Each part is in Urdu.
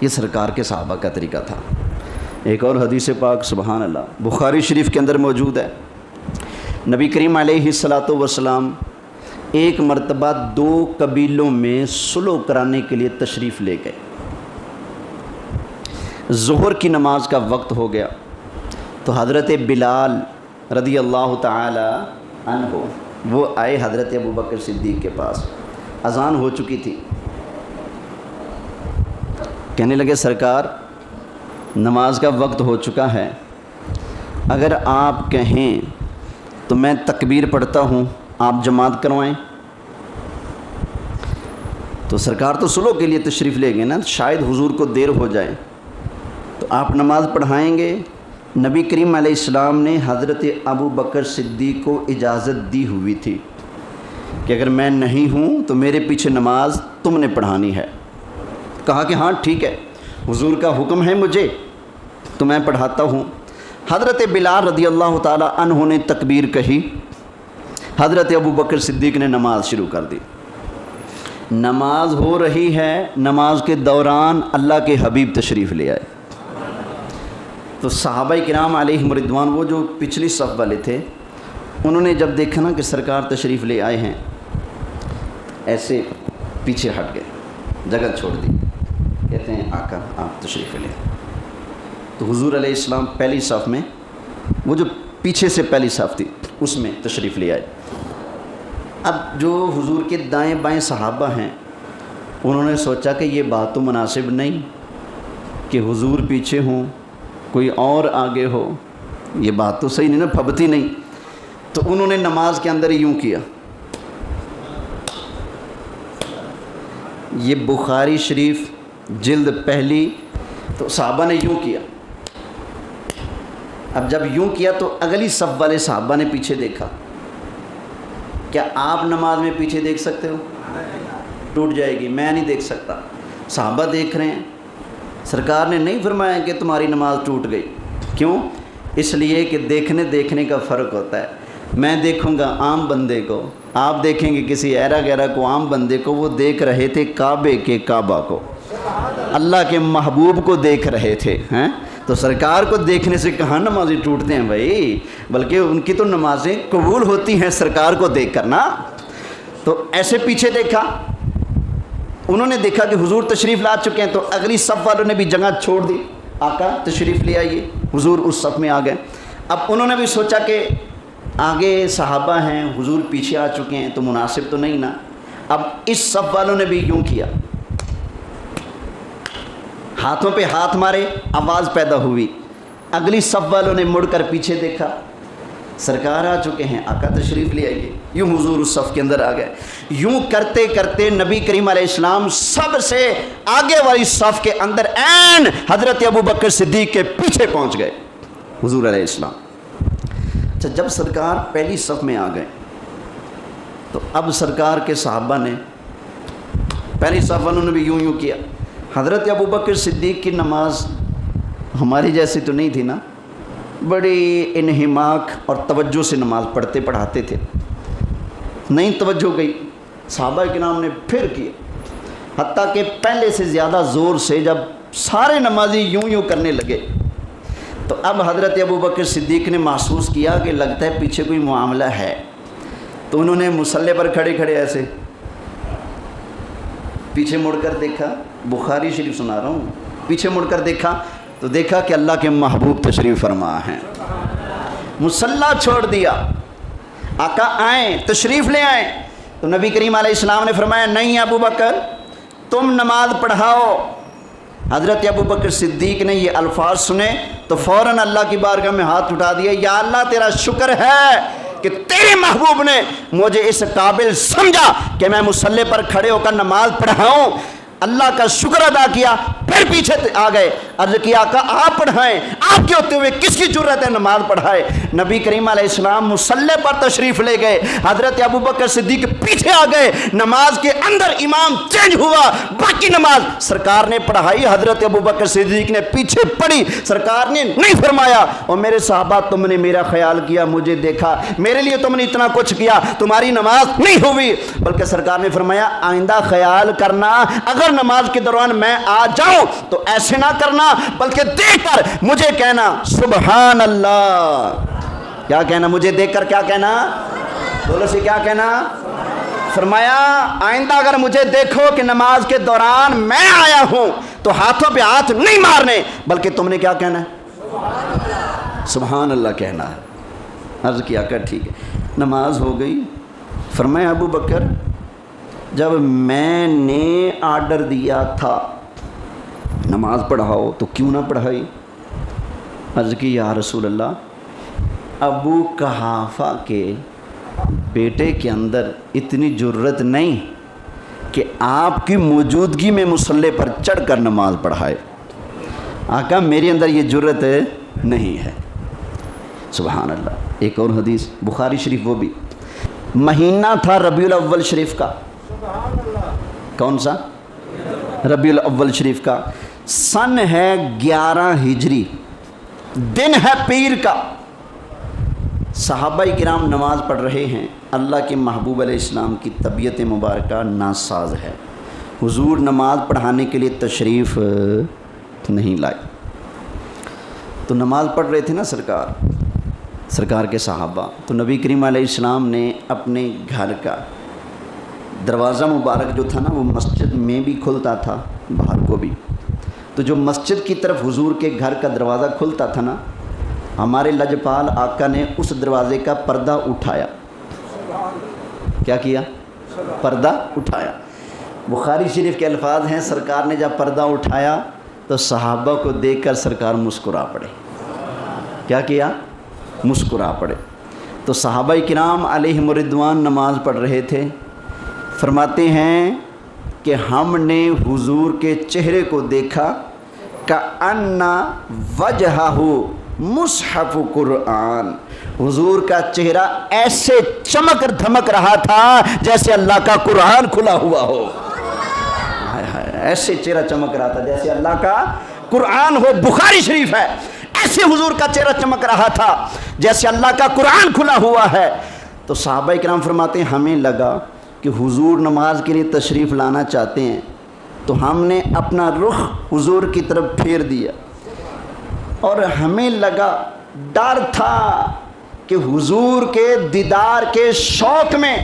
یہ سرکار کے صحابہ کا طریقہ تھا۔ ایک اور حدیث پاک سبحان اللہ بخاری شریف کے اندر موجود ہے، نبی کریم علیہ الصلاۃ والسلام ایک مرتبہ 2 قبیلوں میں صلح کرانے کے لیے تشریف لے گئے۔ ظہر کی نماز کا وقت ہو گیا تو حضرت بلال رضی اللہ تعالی عنہ وہ آئے حضرت ابوبکر صدیق کے پاس، اذان ہو چکی تھی، کہنے لگے سرکار نماز کا وقت ہو چکا ہے، اگر آپ کہیں تو میں تکبیر پڑھتا ہوں، آپ جماعت کروائیں۔ تو سرکار تو صلح کے لیے تشریف لے گئے نا، شاید حضور کو دیر ہو جائے، تو آپ نماز پڑھائیں گے۔ نبی کریم علیہ السلام نے حضرت ابوبکر صدیق کو اجازت دی ہوئی تھی کہ اگر میں نہیں ہوں تو میرے پیچھے نماز تم نے پڑھانی ہے۔ کہا کہ ہاں ٹھیک ہے، حضور کا حکم ہے مجھے تو میں پڑھاتا ہوں۔ حضرت بلال رضی اللہ تعالی عنہ نے تکبیر کہی، حضرت ابوبکر صدیق نے نماز شروع کر دی۔ نماز ہو رہی ہے، نماز کے دوران اللہ کے حبیب تشریف لے آئے۔ تو صحابہ کرام علیہم رضوان وہ جو پچھلی صف والے تھے، انہوں نے جب دیکھا نا کہ سرکار تشریف لے آئے ہیں، ایسے پیچھے ہٹ گئے، جگہ چھوڑ دی، کہتے ہیں آقا آپ تشریف لے۔ تو حضور علیہ السلام پہلی صف میں، وہ جو پیچھے سے پہلی صف تھی اس میں تشریف لے آئے۔ اب جو حضور کے دائیں بائیں صحابہ ہیں انہوں نے سوچا کہ یہ بات تو مناسب نہیں کہ حضور پیچھے ہوں کوئی اور آگے ہو، یہ بات تو صحیح نہیں نا، پھبتی نہیں۔ تو انہوں نے نماز کے اندر یوں کیا، یہ بخاری شریف جلد پہلی، تو صحابہ نے یوں کیا۔ اب جب یوں کیا تو اگلی صف والے صحابہ نے پیچھے دیکھا۔ کیا آپ نماز میں پیچھے دیکھ سکتے ہو؟ ٹوٹ جائے گی، میں نہیں دیکھ سکتا۔ صحابہ دیکھ رہے ہیں، سرکار نے نہیں فرمایا کہ تمہاری نماز ٹوٹ گئی۔ کیوں؟ اس لیے کہ دیکھنے کا فرق ہوتا ہے۔ میں دیکھوں گا عام بندے کو، آپ دیکھیں گے کسی ایرا گیرا کو، عام بندے کو۔ وہ دیکھ رہے تھے کعبے کے کعبہ کو، اللہ کے محبوب کو دیکھ رہے تھے ہیں۔ تو سرکار کو دیکھنے سے کہاں نمازیں ٹوٹتے ہیں بھائی، بلکہ ان کی تو نمازیں قبول ہوتی ہیں سرکار کو دیکھ کر نا۔ تو ایسے پیچھے دیکھا، انہوں نے دیکھا کہ حضور تشریف لا چکے ہیں، تو اگلی صف والوں نے بھی جگہ چھوڑ دی، آقا تشریف لے آئیے۔ حضور اس صف میں آ گئے۔ اب انہوں نے بھی سوچا کہ آگے صحابہ ہیں، حضور پیچھے آ چکے ہیں تو مناسب تو نہیں نا۔ اب اس صف والوں نے بھی یوں کیا، ہاتھوں پہ ہاتھ مارے، آواز پیدا ہوئی۔ اگلی صف والوں نے مڑ کر پیچھے دیکھا، سرکار آ چکے ہیں، آقا تشریف لے آئیے۔ یوں حضور اس صف کے اندر آ گئے۔ یوں کرتے کرتے نبی کریم علیہ السلام سب سے آگے والی صف کے اندر عین حضرت ابوبکر صدیق کے پیچھے پہنچ گئے حضور علیہ السلام۔ اچھا، جب سرکار پہلی صف میں آ گئے تو اب سرکار کے صحابہ نے، پہلی صف والوں نے بھی یوں کیا۔ حضرت ابوبکر صدیق کی نماز ہماری جیسی تو نہیں تھی نا، بڑی انہماک اور توجہ سے نماز پڑھاتے تھے۔ نہیں توجہ گئی، صحابہ کرام نے پھر کیا، حتیٰ کہ پہلے سے زیادہ زور سے جب سارے نمازی یوں کرنے لگے تو اب حضرت ابوبکر صدیق نے محسوس کیا کہ لگتا ہے پیچھے کوئی معاملہ ہے۔ تو انہوں نے مصلی پر کھڑے ایسے پیچھے مڑ کر دیکھا، بخاری شریف سنا رہا ہوں، پیچھے مڑ کر دیکھا تو دیکھا کہ اللہ کے محبوب تشریف فرما ہیں۔ مصلی چھوڑ دیا، آقا آئیں، تشریف لے آئیں۔ تو نبی کریم علیہ السلام نے فرمایا نہیں ابو بکر، تم نماز پڑھاؤ۔ حضرت ابوبکر صدیق نے یہ الفاظ سنے تو فوراً اللہ کی بارگاہ میں ہاتھ اٹھا دیا، یا اللہ تیرا شکر ہے کہ تیرے محبوب نے مجھے اس قابل سمجھا کہ میں مصلی پر کھڑے ہو کر نماز پڑھاؤں۔ اللہ کا شکر ادا کیا، پھر پیچھے آ گئے، عرض کیا آقا آپ پڑھائیں، آپ کے ہوتے ہوئے کس کی جرأت ہے نماز پڑھائے۔ نبی کریم علیہ السلام مصلی پر تشریف لے گئے، حضرت ابوبکر صدیق پیچھے آ گئے، نماز کے اندر امام چینج ہوا، باقی نماز سرکار نے پڑھائی، حضرت ابوبکر صدیق نے پیچھے پڑھی۔ سرکار نے نہیں فرمایا اور میرے صحابہ تم نے میرا خیال کیا، مجھے دیکھا، میرے لیے تم نے اتنا کچھ کیا، تمہاری نماز نہیں ہوئی، بلکہ سرکار نے فرمایا آئندہ خیال کرنا، اگر نماز کے دوران میں آ جاؤں ہوں تو ایسے نہ کرنا، بلکہ دیکھ کر مجھے کہنا سبحان اللہ۔ کیا کہنا؟ مجھے دیکھ کر کیا کہنا؟ بولو سے کیا کہنا؟ فرمایا آئندہ اگر مجھے دیکھو کہ نماز کے دوران میں آیا ہوں تو ہاتھوں پہ ہاتھ نہیں مارنے، بلکہ تم نے کیا کہنا ہے؟ سبحان اللہ کہنا ہے۔ عرض کیا کر ٹھیک ہے، نماز ہو گئی۔ فرمایا ابو بکر جب میں نے آرڈر دیا تھا نماز پڑھاؤ تو کیوں نہ پڑھائی؟ عرض کی یا رسول اللہ، ابو قحافہ کے بیٹے کے اندر اتنی جرت نہیں کہ آپ کی موجودگی میں مصلی پر چڑھ کر نماز پڑھائے۔ آقا میرے اندر یہ جرت نہیں ہے۔ سبحان اللہ۔ ایک اور حدیث بخاری شریف، وہ بھی مہینہ تھا ربیع الاول شریف کا۔ کون سا؟ ربیع الاول شریف کا۔ سن ہے 11 ہجری، دن ہے پیر کا۔ صحابہ کرام نماز پڑھ رہے ہیں، اللہ کے محبوب علیہ السلام کی طبیعت مبارکہ ناساز ہے، حضور نماز پڑھانے کے لیے تشریف نہیں لائے۔ تو نماز پڑھ رہے تھے نا سرکار کے صحابہ، تو نبی کریم علیہ السلام نے اپنے گھر کا دروازہ مبارک جو تھا نا وہ مسجد میں بھی کھلتا تھا، باہر کو بھی، تو جو مسجد کی طرف حضور کے گھر کا دروازہ کھلتا تھا نا، ہمارے لجپال آقا نے اس دروازے کا پردہ اٹھایا۔ کیا کیا؟ پردہ اٹھایا۔ بخاری شریف کے الفاظ ہیں سرکار نے جب پردہ اٹھایا تو صحابہ کو دیکھ کر سرکار مسکرا پڑے۔ کیا کیا؟ مسکرا پڑے۔ تو صحابہ کرام علیہم الرضوان نماز پڑھ رہے تھے، فرماتے ہیں کہ ہم نے حضور کے چہرے کو دیکھا کأن وجہہ مصحف قرآن، حضور کا چہرہ ایسے چمک دھمک رہا تھا جیسے اللہ کا قرآن کھلا ہوا ہو۔ ایسے چہرہ چمک رہا تھا جیسے اللہ کا قرآن ہو۔ بخاری شریف ہے، ایسے حضور کا چہرہ چمک رہا تھا جیسے اللہ کا قرآن کھلا ہوا ہے۔ تو صحابہ کرام فرماتے ہیں ہمیں لگا کہ حضور نماز کے لیے تشریف لانا چاہتے ہیں، تو ہم نے اپنا رخ حضور کی طرف پھیر دیا، اور ہمیں لگا، ڈر تھا کہ حضور کے دیدار کے شوق میں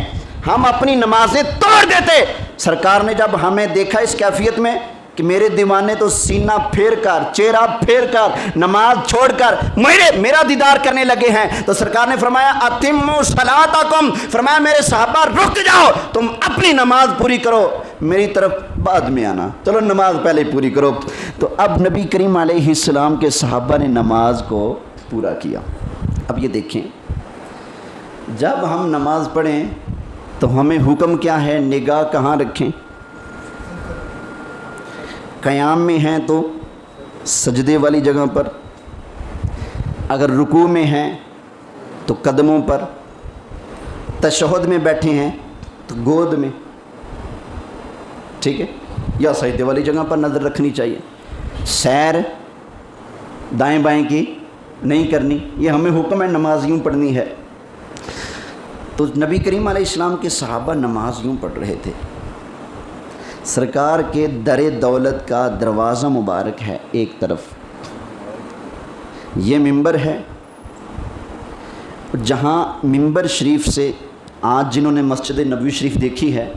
ہم اپنی نمازیں توڑ دیتے۔ سرکار نے جب ہمیں دیکھا اس کیفیت میں کہ میرے دیوانے تو سینہ پھیر کر، چہرہ پھیر کر، نماز چھوڑ کر میرا دیدار کرنے لگے ہیں، تو سرکار نے فرمایا اتموا صلاتکم، فرمایا میرے صحابہ رک جاؤ، تم اپنی نماز پوری کرو، میری طرف بعد میں آنا، چلو نماز پہلے پوری کرو۔ تو اب نبی کریم علیہ السلام کے صحابہ نے نماز کو پورا کیا۔ اب یہ دیکھیں، جب ہم نماز پڑھیں تو ہمیں حکم کیا ہے؟ نگاہ کہاں رکھیں؟ قیام میں ہیں تو سجدے والی جگہ پر، اگر رکوع میں ہیں تو قدموں پر، تشہد میں بیٹھے ہیں تو گود میں، ٹھیک ہے، یا سجدے والی جگہ پر نظر رکھنی چاہیے۔ سیر دائیں بائیں کی نہیں کرنی، یہ ہمیں حکم ہے، نماز یوں پڑھنی ہے۔ تو نبی کریم علیہ السلام کے صحابہ نماز یوں پڑھ رہے تھے۔ سرکار کے در دولت کا دروازہ مبارک ہے ایک طرف، یہ منبر ہے، جہاں منبر شریف سے آج جنہوں نے مسجد نبوی شریف دیکھی ہے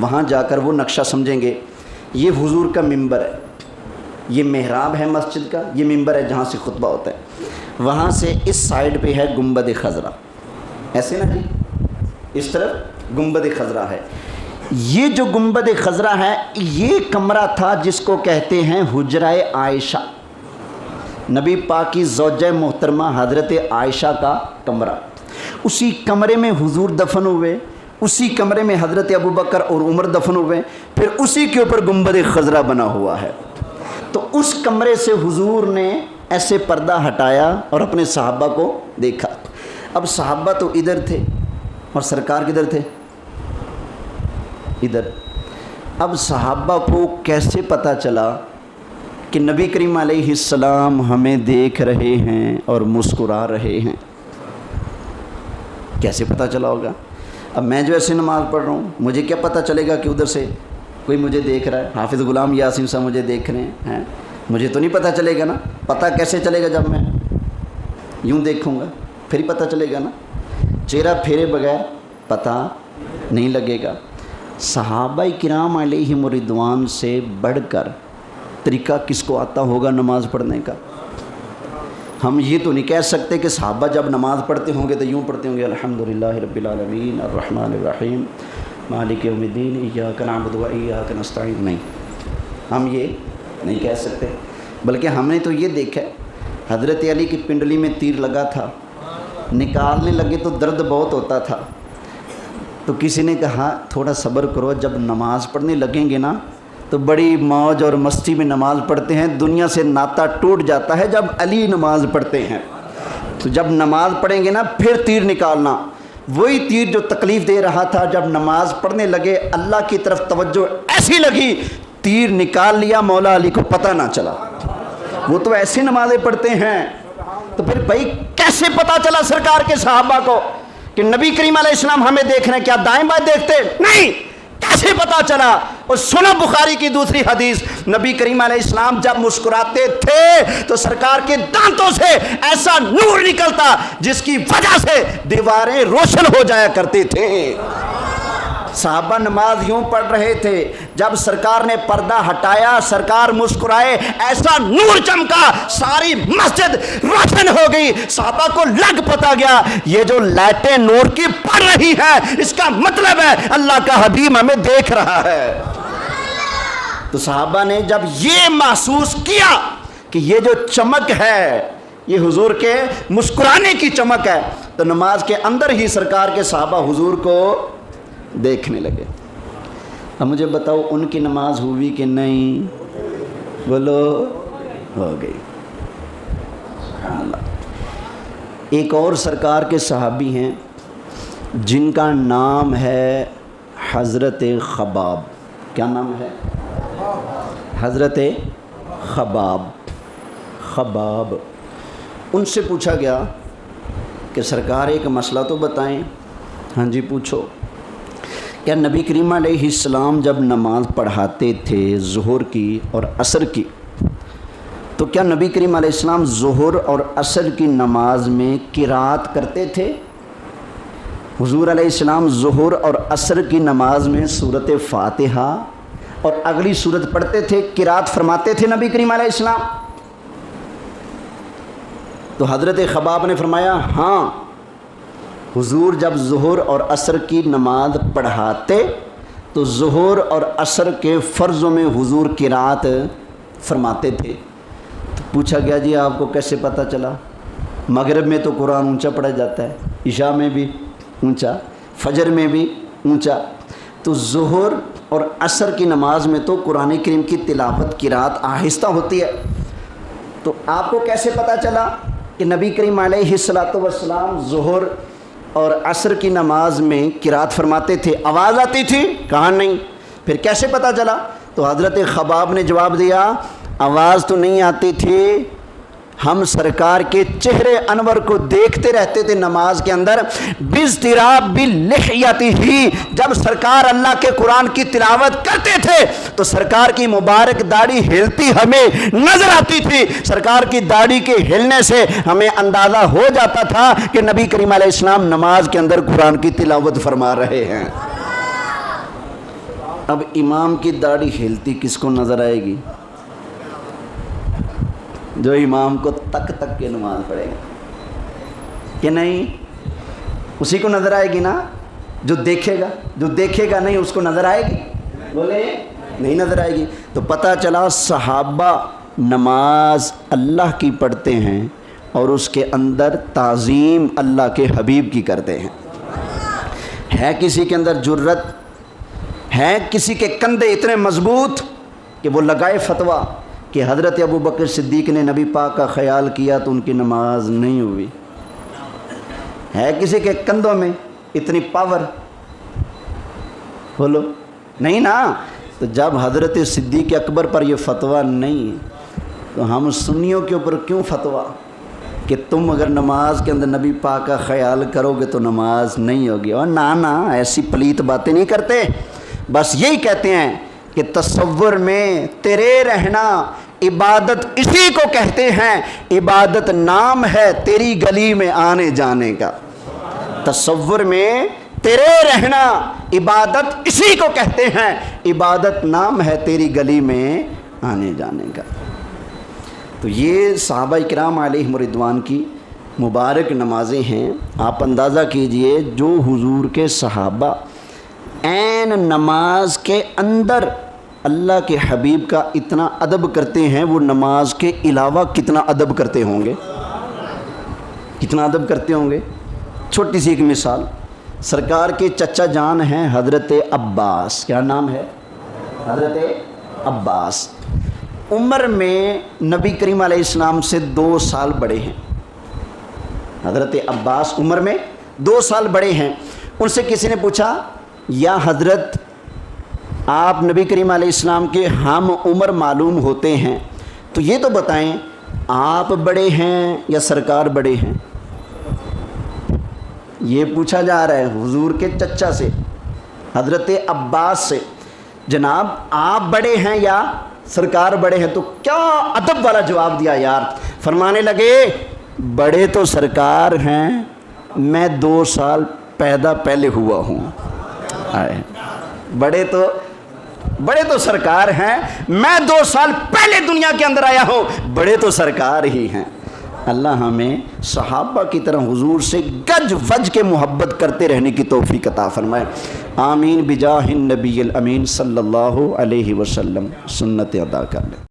وہاں جا کر وہ نقشہ سمجھیں گے، یہ حضور کا منبر ہے، یہ محراب ہے مسجد کا، یہ منبر ہے جہاں سے خطبہ ہوتا ہے، وہاں سے اس سائیڈ پہ ہے گنبد خضرا، ایسے نا جی، اس طرف گنبد خضرا ہے۔ یہ جو گنبد خضرا ہے یہ کمرہ تھا جس کو کہتے ہیں حجرہ عائشہ، نبی پاک کی زوجہ محترمہ حضرت عائشہ کا کمرہ، اسی کمرے میں حضور دفن ہوئے، اسی کمرے میں حضرت ابوبکر اور عمر دفن ہوئے، پھر اسی کے اوپر گنبد خضرا بنا ہوا ہے۔ تو اس کمرے سے حضور نے ایسے پردہ ہٹایا اور اپنے صحابہ کو دیکھا۔ اب صحابہ تو ادھر تھے اور سرکار کدھر تھے؟ ادھر۔ اب صحابہ کو کیسے پتہ چلا کہ نبی کریم علیہ السلام ہمیں دیکھ رہے ہیں اور مسکرا رہے ہیں؟ کیسے پتہ چلا ہوگا؟ اب میں جو ایسے نماز پڑھ رہا ہوں مجھے کیا پتہ چلے گا کہ ادھر سے کوئی مجھے دیکھ رہا ہے، حافظ غلام یاسین صاحب مجھے دیکھ رہے ہیں، مجھے تو نہیں پتہ چلے گا نا، پتہ کیسے چلے گا جب میں یوں دیکھوں گا، پھر ہی پتہ چلے گا نا، چہرہ پھیرے بغیر پتہ نہیں لگے گا۔ صحابہ کرام علیہم رضوان سے بڑھ کر طریقہ کس کو آتا ہوگا نماز پڑھنے کا؟ ہم یہ تو نہیں کہہ سکتے کہ صحابہ جب نماز پڑھتے ہوں گے تو یوں پڑھتے ہوں گے الحمدللہ رب العالمین الرحمن الرحیم مالک یوم الدین ایاک نعبد و ایاک نستعین، نہیں، ہم یہ نہیں کہہ سکتے، بلکہ ہم نے تو یہ دیکھا ہے حضرت علی کی پنڈلی میں تیر لگا تھا، نکالنے لگے تو درد بہت ہوتا تھا، تو کسی نے کہا تھوڑا صبر کرو، جب نماز پڑھنے لگیں گے نا تو بڑی موج اور مستی میں نماز پڑھتے ہیں، دنیا سے ناطہ ٹوٹ جاتا ہے جب علی نماز پڑھتے ہیں، تو جب نماز پڑھیں گے نا پھر تیر نکالنا، وہی تیر جو تکلیف دے رہا تھا جب نماز پڑھنے لگے اللہ کی طرف توجہ ایسی لگی تیر نکال لیا، مولا علی کو پتہ نہ چلا، وہ تو ایسی نمازیں پڑھتے ہیں، تو پھر بھائی کیسے پتہ چلا سرکار کے صحابہ کو کہ نبی کریم علیہ السلام ہمیں دیکھ رہے ہیں؟ کیا دائیں بائیں دیکھتے؟ نہیں، کیسے پتا چلا؟ اور سنو بخاری کی دوسری حدیث، نبی کریم علیہ السلام جب مسکراتے تھے تو سرکار کے دانتوں سے ایسا نور نکلتا جس کی وجہ سے دیواریں روشن ہو جایا کرتے تھے۔ صحابہ نماز یوں پڑھ رہے تھے، جب سرکار نے پردہ ہٹایا سرکار مسکرائے، ایسا نور چمکا ساری مسجد روشن ہو گئی، صحابہ کو لگ پتا گیا یہ جو لائٹیں نور کی پڑ رہی ہیں اس کا مطلب ہے اللہ کا حبیب ہمیں دیکھ رہا ہے۔ تو صحابہ نے جب یہ محسوس کیا کہ یہ جو چمک ہے یہ حضور کے مسکرانے کی چمک ہے، تو نماز کے اندر ہی سرکار کے صحابہ حضور کو دیکھنے لگے۔ اب مجھے بتاؤ ان کی نماز ہوئی کہ نہیں؟ بولو ہو گئی۔ سبحان اللہ۔ ایک اور سرکار کے صحابی ہیں جن کا نام ہے حضرت خباب۔ کیا نام ہے؟ حضرت خباب۔ ان سے پوچھا گیا کہ سرکار ایک مسئلہ تو بتائیں۔ ہاں جی پوچھو۔ کیا نبی کریم علیہ السلام جب نماز پڑھاتے تھے ظہر کی اور عصر کی تو کیا نبی کریم علیہ السلام ظہر اور عصر کی نماز میں قرات کرتے تھے؟ حضور علیہ السلام ظہر اور عصر کی نماز میں سورۃ فاتحہ اور اگلی سورت پڑھتے تھے، قرات فرماتے تھے نبی کریم علیہ السلام؟ تو حضرت خباب نے فرمایا ہاں، حضور جب ظہر اور عصر کی نماز پڑھاتے تو ظہر اور عصر کے فرضوں میں حضور قرات فرماتے تھے۔ تو پوچھا گیا جی آپ کو کیسے پتہ چلا؟ مغرب میں تو قرآن اونچا پڑھا جاتا ہے، عشاء میں بھی اونچا، فجر میں بھی اونچا، تو ظہر اور عصر کی نماز میں تو قرآن کریم کی تلاوت قرات آہستہ ہوتی ہے، تو آپ کو کیسے پتہ چلا کہ نبی کریم علیہ السلام ظہر اور عصر کی نماز میں قرات فرماتے تھے؟ آواز آتی تھی؟ کہا نہیں۔ پھر کیسے پتہ چلا؟ تو حضرت خباب نے جواب دیا آواز تو نہیں آتی تھی، ہم سرکار کے چہرے انور کو دیکھتے رہتے تھے نماز کے اندر، باضطراب بلحیتہ، جب سرکار اللہ کے قرآن کی تلاوت کرتے تھے تو سرکار کی مبارک داڑھی ہلتی ہمیں نظر آتی تھی، سرکار کی داڑھی کے ہلنے سے ہمیں اندازہ ہو جاتا تھا کہ نبی کریم علیہ السلام نماز کے اندر قرآن کی تلاوت فرما رہے ہیں۔ اب امام کی داڑھی ہلتی کس کو نظر آئے گی؟ جو امام کو تک کے نماز پڑھے گا کہ نہیں، اسی کو نظر آئے گی نا، جو دیکھے گا نہیں اس کو نظر آئے گی؟ بولے نہیں نظر آئے گی۔ تو پتہ چلا صحابہ نماز اللہ کی پڑھتے ہیں اور اس کے اندر تعظیم اللہ کے حبیب کی کرتے ہیں۔ ہے کسی کے اندر جرت، ہے کسی کے کندھے اتنے مضبوط کہ وہ لگائے فتویٰ کہ حضرت ابو بکر صدیق نے نبی پاک کا خیال کیا تو ان کی نماز نہیں ہوئی؟ ہے کسی کے کندھوں میں اتنی پاور؟ بولو نہیں نا۔ تو جب حضرت صدیق اکبر پر یہ فتویٰ نہیں تو ہم سنیوں کے اوپر کیوں فتویٰ کہ تم اگر نماز کے اندر نبی پاک کا خیال کرو گے تو نماز نہیں ہوگی؟ اور نا ایسی پلیت باتیں نہیں کرتے، بس یہی کہتے ہیں کہ تصور میں تیرے رہنا عبادت اسی کو کہتے ہیں، عبادت نام ہے تیری گلی میں آنے جانے کا۔ تصور میں تیرے رہنا عبادت اسی کو کہتے ہیں، عبادت نام ہے تیری گلی میں آنے جانے کا۔ تو یہ صحابہ کرام علیہم رضوان کی مبارک نمازیں ہیں۔ آپ اندازہ کیجئے جو حضور کے صحابہ عین نماز کے اندر اللہ کے حبیب کا اتنا ادب کرتے ہیں، وہ نماز کے علاوہ کتنا ادب کرتے ہوں گے، کتنا ادب کرتے ہوں گے۔ چھوٹی سی ایک مثال، سرکار کے چچا جان ہیں حضرت عباس، کیا نام ہے؟ حضرت عباس عمر میں نبی کریم علیہ السلام سے 2 سال بڑے ہیں۔ حضرت عباس عمر میں 2 سال بڑے ہیں۔ ان سے کسی نے پوچھا یا حضرت آپ نبی کریم علیہ السلام کے ہم عمر معلوم ہوتے ہیں، تو یہ تو بتائیں آپ بڑے ہیں یا سرکار بڑے ہیں؟ یہ پوچھا جا رہا ہے حضور کے چچا سے، حضرت عباس سے، جناب آپ بڑے ہیں یا سرکار بڑے ہیں؟ تو کیا ادب والا جواب دیا یار۔ فرمانے لگے بڑے تو سرکار ہیں، میں 2 سال پیدا پہلے ہوا ہوں۔ بڑے تو سرکار ہیں، میں 2 سال پہلے دنیا کے اندر آیا ہوں، بڑے تو سرکار ہی ہیں۔ اللہ ہمیں صحابہ کی طرح حضور سے گج وج کے محبت کرتے رہنے کی توفیق عطا فرمائے، آمین بجاہ النبی الامین صلی اللہ علیہ وسلم۔ سنت ادا کر لیں۔